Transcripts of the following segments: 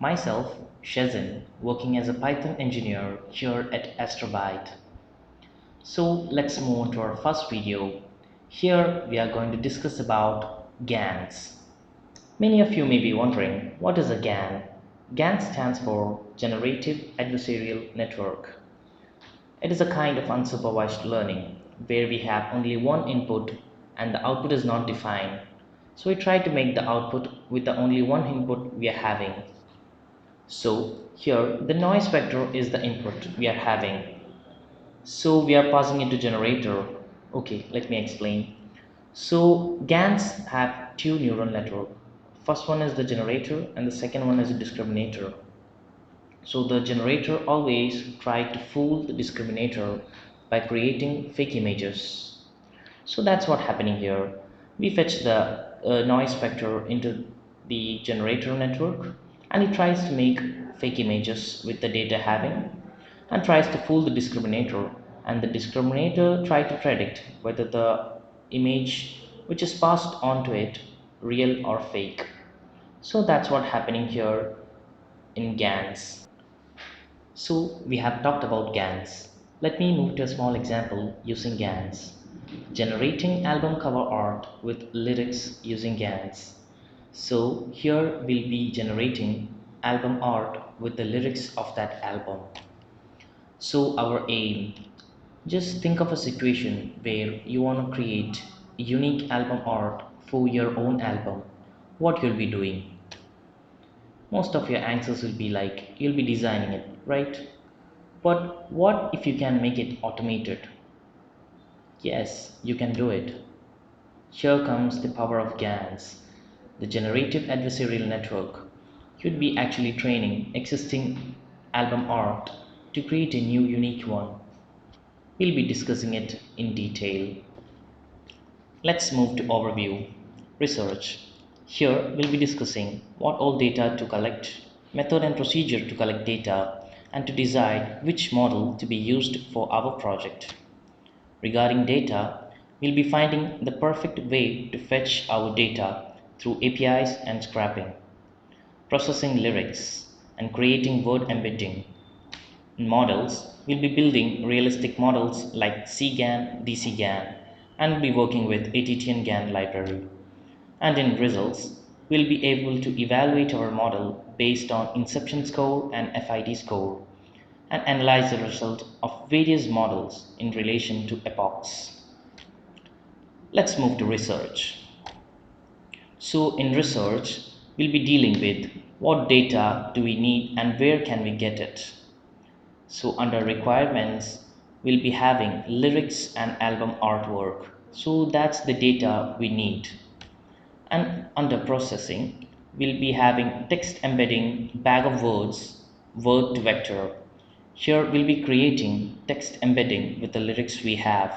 Myself, Shezin, working as a Python engineer here at Astrobyte. So let's move on to our first video. Here we are going to discuss about GANs. Many of you may be wondering, what is a GAN? GAN stands for Generative Adversarial Network. It is a kind of unsupervised learning where we have only one input and the output is not defined. So we try to make the output with the only one input we are having. So here the noise vector is the input we are having. So we are passing it to generator. Okay, let me explain. So GANs have two neural network. First one is the generator and the second one is the discriminator. So the generator always try to fool the discriminator by creating fake images. So that's what happening here. We fetch the noise vector into the generator network and it tries to make fake images with the data having and tries to fool the discriminator, and the discriminator try to predict whether the image which is passed on to it real or fake. So that's what happening here in GANs. So we have talked about GANs. Let me move to a small example using GANs. Generating album cover art with lyrics using GANs. So here we'll be generating album art with the lyrics of that album. So our aim, just think of a situation where you want to create unique album art for your own album. What you'll be doing? Most of your answers will be like you'll be designing it, right? But what if you can make it automated? Yes, you can do it. Here comes the power of GANs, the Generative Adversarial Network. You'd be actually training existing album art to create a new unique one. We'll be discussing it in detail. Let's move to overview. Research. Here we'll be discussing what all data to collect, method and procedure to collect data, and to decide which model to be used for our project. Regarding data, we'll be finding the perfect way to fetch our data through APIs and scraping, processing lyrics, and creating word embedding. In models, we'll be building realistic models like CGAN, DCGAN, and we'll be working with ATTN GAN library. And in results, we'll be able to evaluate our model based on inception score and FID score and analyze the result of various models in relation to epochs. Let's move to research. So in research, we'll be dealing with what data do we need and where can we get it. So under requirements, we'll be having lyrics and album artwork. So that's the data we need. And under processing, we'll be having text embedding bag of words, word to vector. Here we'll be creating text embedding with the lyrics we have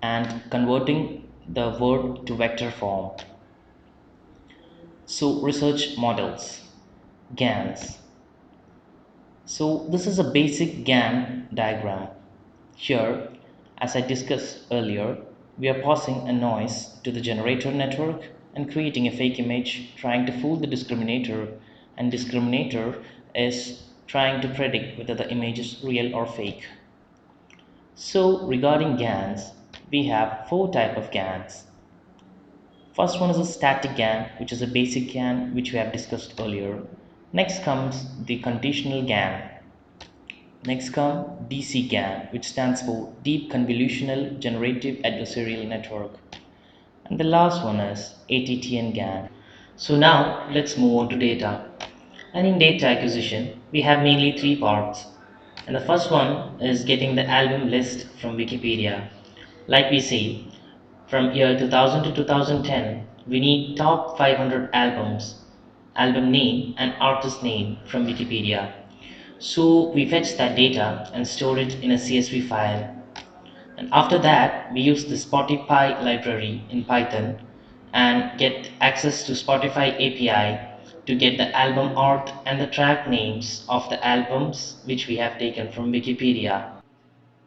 and converting the word to vector form. So research models, GANs. So this is a basic GAN diagram. Here, as I discussed earlier, we are passing a noise to the generator network and creating a fake image trying to fool the discriminator, and discriminator is trying to predict whether the image is real or fake. So regarding GANs, we have four types of GANs. First one is a static GAN, which is a basic GAN which we have discussed earlier. Next comes the conditional GAN. Next comes DC GAN, which stands for Deep Convolutional Generative Adversarial Network. And the last one is ATTN GAN. So now let's move on to data. And in data acquisition, we have mainly three parts. And the first one is getting the album list from Wikipedia. Like we say, from year 2000 to 2010, we need top 500 albums, album name and artist name from Wikipedia. So we fetch that data and store it in a CSV file. And after that, we use the Spotify library in Python and get access to Spotify API to get the album art and the track names of the albums which we have taken from Wikipedia.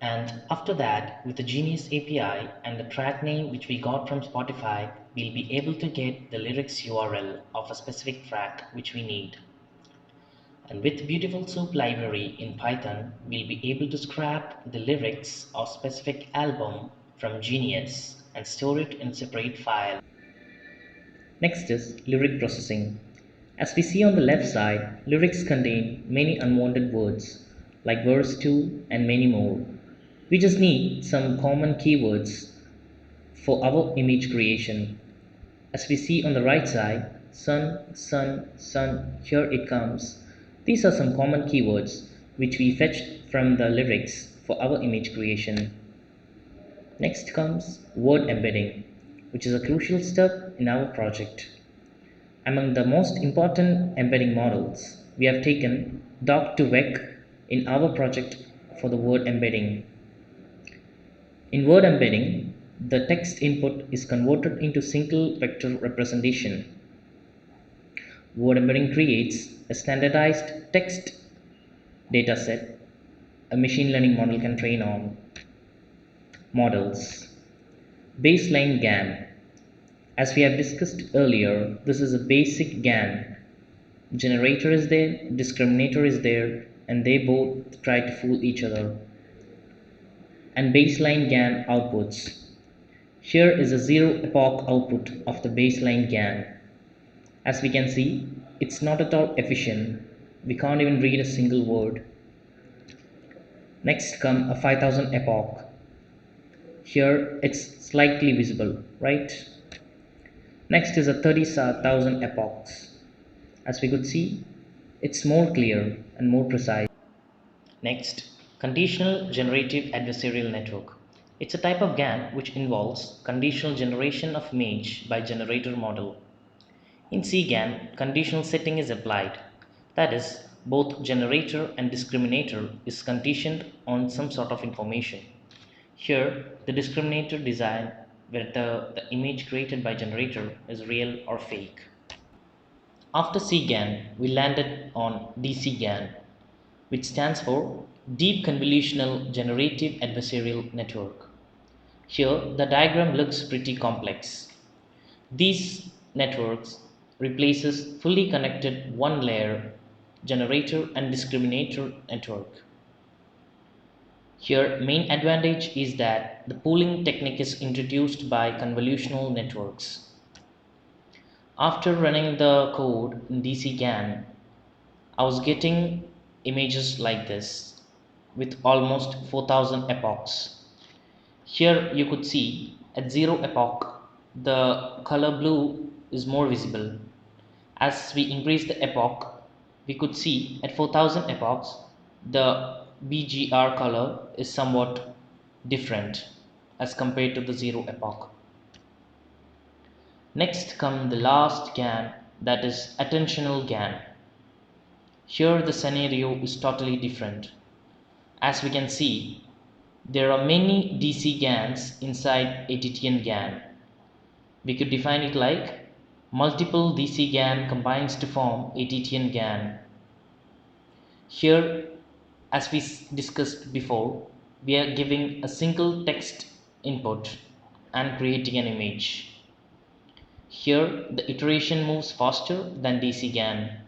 And after that, with the Genius API and the track name which we got from Spotify, we'll be able to get the lyrics URL of a specific track which we need. And with Beautiful Soup library in Python, we'll be able to scrap the lyrics of specific album from Genius and store it in separate file. Next is lyric processing. As we see on the left side, lyrics contain many unwanted words like verse 2 and many more. We just need some common keywords for our image creation. As we see on the right side, sun, sun, sun, here it comes. These are some common keywords which we fetched from the lyrics for our image creation. Next comes word embedding, which is a crucial step in our project. Among the most important embedding models, we have taken doc to vec in our project for the word embedding. In word embedding, the text input is converted into single vector representation. Word embedding creates a standardized text dataset a machine learning model can train on. Models. Baseline GAN. As we have discussed earlier, this is a basic GAN. Generator is there, discriminator is there, and they both try to fool each other. And baseline GAN outputs. Here is a zero epoch output of the baseline GAN. As we can see, it's not at all efficient. We can't even read a single word. Next come a 5000 epoch. Here it's slightly visible, right? Next is a 30,000 epochs. As we could see, it's more clear and more precise. Next, conditional generative adversarial network. It's a type of GAN which involves conditional generation of image by generator model. In CGAN, conditional setting is applied. That is, both generator and discriminator is conditioned on some sort of information. Here, the discriminator design whether the image created by generator is real or fake. After CGAN, we landed on DCGAN, which stands for Deep Convolutional Generative Adversarial Network. Here, the diagram looks pretty complex. These networks replaces fully connected one layer generator and discriminator network. Here, main advantage is that the pooling technique is introduced by convolutional networks. After running the code in DCGAN, I was getting images like this with almost 4000 epochs. Here you could see at 0 epoch the color blue is more visible. As we increase the epoch, we could see at 4000 epochs the BGR color is somewhat different as compared to the 0 epoch. Next come the last GAN, that is attentional GAN. Here the scenario is totally different. As we can see, there are many DC GANs inside a TTN GAN. We could define it like multiple DC GAN combines to form a TTN GAN. Here, as we discussed before, we are giving a single text input and creating an image. Here, the iteration moves faster than DC GAN,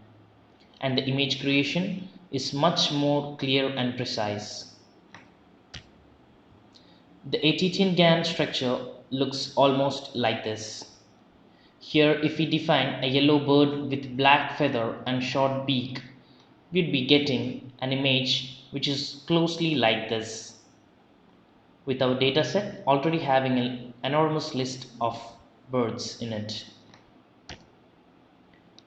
and the image creation is much more clear and precise. The ATTN GAN structure looks almost like this. Here, if we define a yellow bird with black feather and short beak, we'd be getting an image which is closely like this, with our dataset already having an enormous list of birds in it.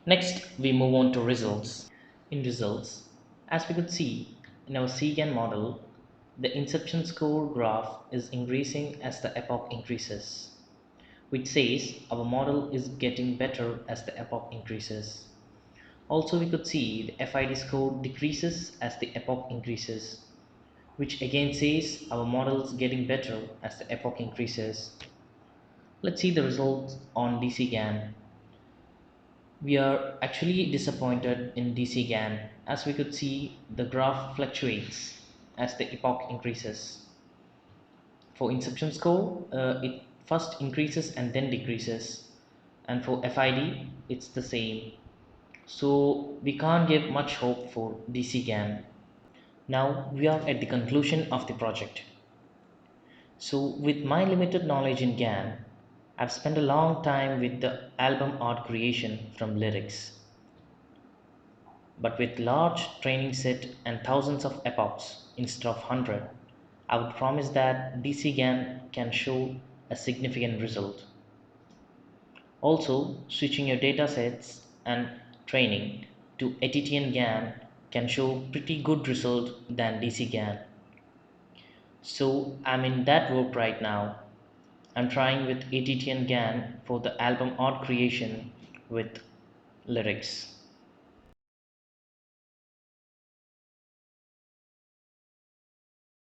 Next, we move on to results. In results, as we could see in our CGAN model, the inception score graph is increasing as the epoch increases, which says our model is getting better as the epoch increases. Also, we could see the FID score decreases as the epoch increases, which again says our model is getting better as the epoch increases. Let's see the results on DCGAN. We are actually disappointed in DCGAN as we could see the graph fluctuates as the epoch increases. For inception score, it first increases and then decreases, and for FID, it's the same. So we can't give much hope for DC GAN. Now we are at the conclusion of the project. So with my limited knowledge in GAN, I've spent a long time with the album art creation from lyrics. But with large training set and thousands of epochs instead of 100, I would promise that DC GAN can show a significant result. Also, switching your datasets and training to Etienne GAN can show pretty good result than DC GAN. So I'm in that work right now. I'm trying with Etienne GAN for the album art creation with lyrics.